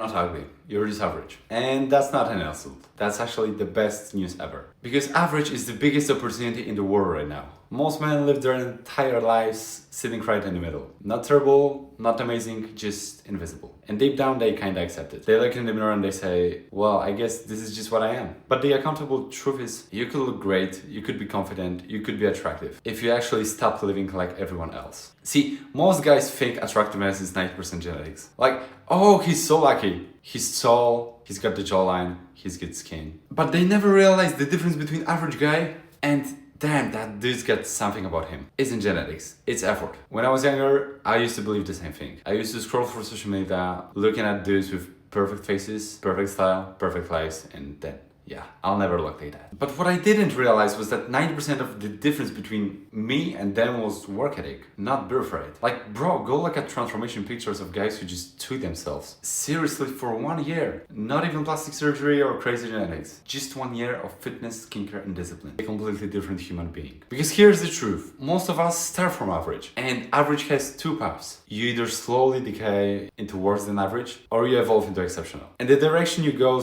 Not ugly, you're just average. And that's not an insult. That's actually the best news ever. Because average is the biggest opportunity in the world right now. Most men live their entire lives sitting right in the middle. Not terrible, not amazing, just invisible. And deep down they kinda accept it. They look in the mirror and they say, well, I guess this is just what I am. But the accountable truth is, you could look great, you could be confident, you could be attractive, if you actually stop living like everyone else. See, most guys think attractiveness is 90% genetics. Like, oh, he's so lucky. He's tall, he's got the jawline, he's good skin. But they never realize the difference between average guy and damn, that dude's got something about him. Isn't genetics, it's effort. When I was younger, I used to believe the same thing. I used to scroll through social media, looking at dudes with perfect faces, perfect style, perfect lives, and then, yeah, I'll never look like that. But what I didn't realize was that 90% of the difference between me and them was work ethic, not birthright. Like, bro, go look at transformation pictures of guys who just took themselves seriously for 1 year. Not even plastic surgery or crazy genetics. Just 1 year of fitness, skincare, and discipline. A completely different human being. Because here's the truth. Most of us start from average. And average has two paths. You either slowly decay into worse than average, or you evolve into exceptional. And the direction you go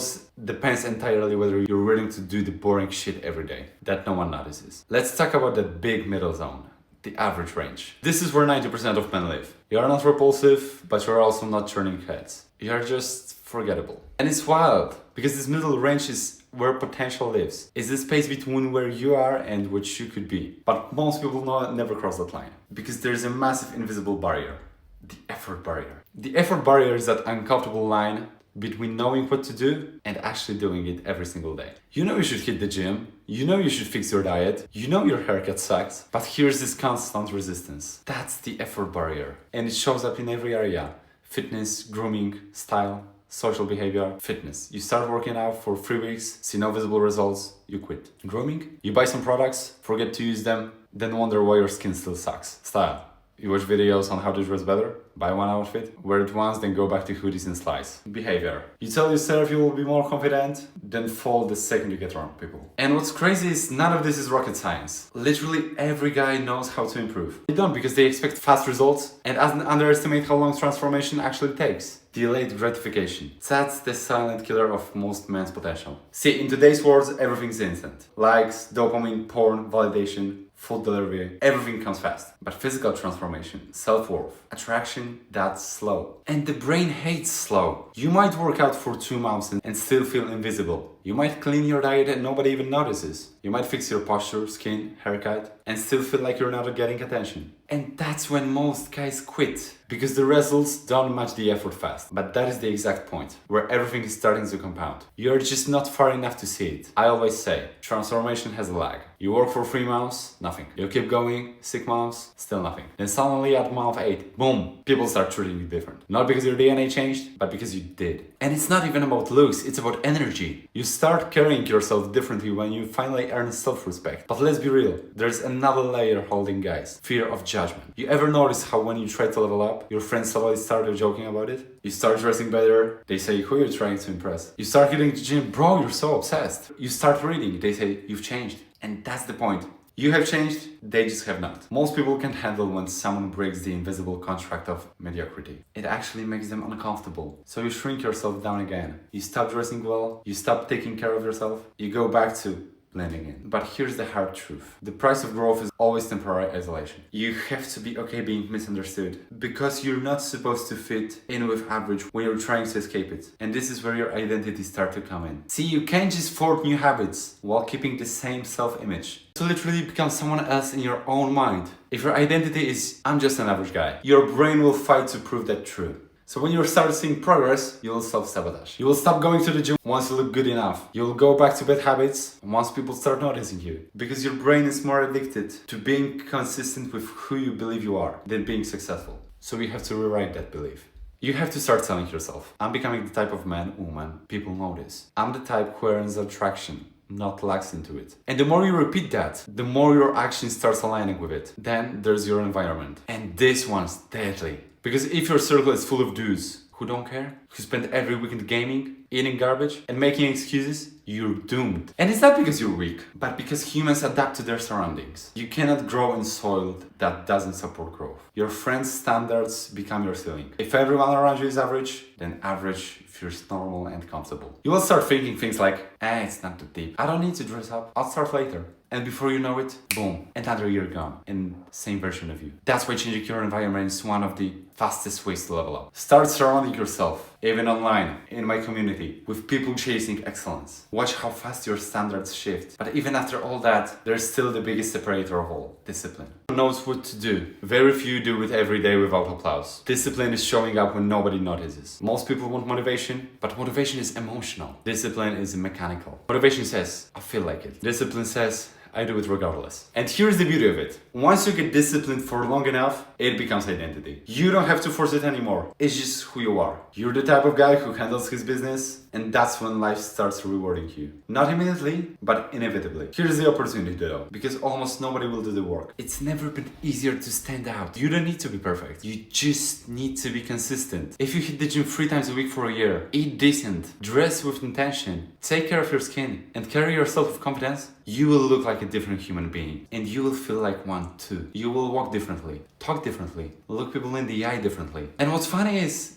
depends entirely whether you're willing to do the boring shit every day that no one notices. Let's talk about the big middle zone, the average range. This is where 90% of men live. You are not repulsive, but you're also not turning heads. You are just forgettable. And it's wild, because this middle range is where potential lives. It's the space between where you are and what you could be. But most people never cross that line, because there's a massive invisible barrier. The effort barrier. The effort barrier is that uncomfortable line between knowing what to do and actually doing it every single day. You know you should hit the gym, you know you should fix your diet, you know your haircut sucks, but here's this constant resistance. That's the effort barrier. And it shows up in every area. Fitness, grooming, style, social behavior, fitness. You start working out for 3 weeks, see no visible results, you quit. Grooming, you buy some products, forget to use them, then wonder why your skin still sucks. Style. You watch videos on how to dress better, buy one outfit, wear it once, then go back to hoodies and slides. Behavior. You tell yourself you will be more confident, then fall the second you get around people. And what's crazy is none of this is rocket science. Literally every guy knows how to improve. They don't, because they expect fast results and underestimate how long transformation actually takes. Delayed gratification. That's the silent killer of most men's potential. See, in today's world, everything's instant. Likes, dopamine, porn, validation, food delivery, everything comes fast. But physical transformation, self-worth, attraction, that's slow. And the brain hates slow. You might work out for 2 months and still feel invisible. You might clean your diet and nobody even notices. You might fix your posture, skin, haircut, and still feel like you're not getting attention. And that's when most guys quit, because the results don't match the effort fast. But that is the exact point, where everything is starting to compound. You're just not far enough to see it. I always say, transformation has a lag. You work for 3 months, nothing. You keep going, 6 months, still nothing. Then suddenly at month 8, boom, people start treating you different. Not because your DNA changed, but because you did. And it's not even about looks, it's about energy. You start carrying yourself differently when you finally earn self-respect. But let's be real, there's another layer holding guys. Fear of judgment. You ever notice how when you try to level up, your friends suddenly started joking about it? You start dressing better, they say, who are you trying to impress? You start hitting the gym, bro, you're so obsessed. You start reading, they say, you've changed. And that's the point. You have changed, they just have not. Most people can't handle when someone breaks the invisible contract of mediocrity. It actually makes them uncomfortable. So you shrink yourself down again. You stop dressing well, you stop taking care of yourself, you go back to blending in. But here's the hard truth. The price of growth is always temporary isolation. You have to be okay being misunderstood, because you're not supposed to fit in with average when you're trying to escape it. And this is where your identity starts to come in. See, you can't just form new habits while keeping the same self-image. To literally become someone else in your own mind. If your identity is, I'm just an average guy, your brain will fight to prove that true. So when you start seeing progress, you will self-sabotage. You will stop going to the gym once you look good enough. You will go back to bad habits once people start noticing you. Because your brain is more addicted to being consistent with who you believe you are than being successful. So you have to rewrite that belief. You have to start telling yourself, I'm becoming the type of man, woman, people notice. I'm the type who earns attraction, not lacks into it. And the more you repeat that, the more your action starts aligning with it. Then there's your environment. And this one's deadly. Because if your circle is full of dudes who don't care, who spend every weekend gaming, eating garbage, and making excuses, you're doomed. And it's not because you're weak, but because humans adapt to their surroundings. You cannot grow in soil that doesn't support growth. Your friends' standards become your ceiling. If everyone around you is average, then average feels normal and comfortable. You will start thinking things like, it's not that deep. I don't need to dress up. I'll start later. And before you know it, boom, another year gone, and same version of you. That's why changing your environment is one of the fastest ways to level up. Start surrounding yourself, even online, in my community, with people chasing excellence. Watch how fast your standards shift. But even after all that, there's still the biggest separator of all, discipline. Who knows what to do? Very few do it every day without applause. Discipline is showing up when nobody notices. Most people want motivation, but motivation is emotional. Discipline is mechanical. Motivation says, I feel like it. Discipline says, I do it regardless. And here's the beauty of it. Once you get disciplined for long enough, it becomes identity. You don't have to force it anymore. It's just who you are. You're the type of guy who handles his business, and that's when life starts rewarding you. Not immediately, but inevitably. Here's the opportunity though, because almost nobody will do the work. It's never been easier to stand out. You don't need to be perfect. You just need to be consistent. If you hit the gym 3 times a week for a year, eat decent, dress with intention, take care of your skin, and carry yourself with confidence, you will look like a different human being. And you will feel like one too. You will walk differently, talk differently, look people in the eye differently. And what's funny is,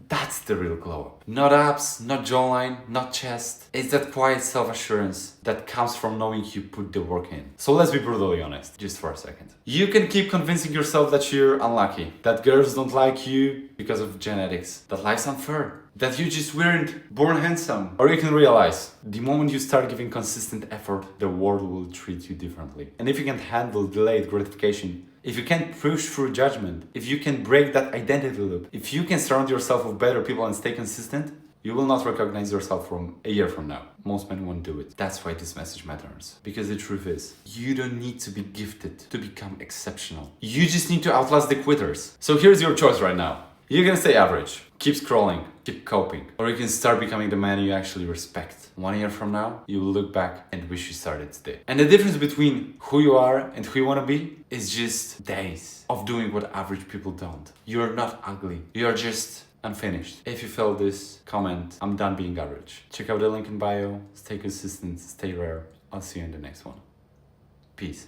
that's the real glow up. Not abs, not jawline, not chest. It's that quiet self-assurance that comes from knowing you put the work in. So let's be brutally honest, just for a second. You can keep convincing yourself that you're unlucky, that girls don't like you because of genetics, that life's unfair, that you just weren't born handsome. Or you can realize, the moment you start giving consistent effort, the world will treat you differently. And if you can handle delayed gratification, if you can push through judgment, if you can break that identity loop, if you can surround yourself with better people and stay consistent, you will not recognize yourself from a year from now. Most men won't do it. That's why this message matters. Because the truth is, you don't need to be gifted to become exceptional. You just need to outlast the quitters. So here's your choice right now. You can stay average, keep scrolling, keep coping, or you can start becoming the man you actually respect. 1 year from now, you will look back and wish you started today. And the difference between who you are and who you want to be is just days of doing what average people don't. You're not ugly. You're just unfinished. If you felt this, comment, I'm done being average. Check out the link in bio. Stay consistent, stay rare. I'll see you in the next one. Peace.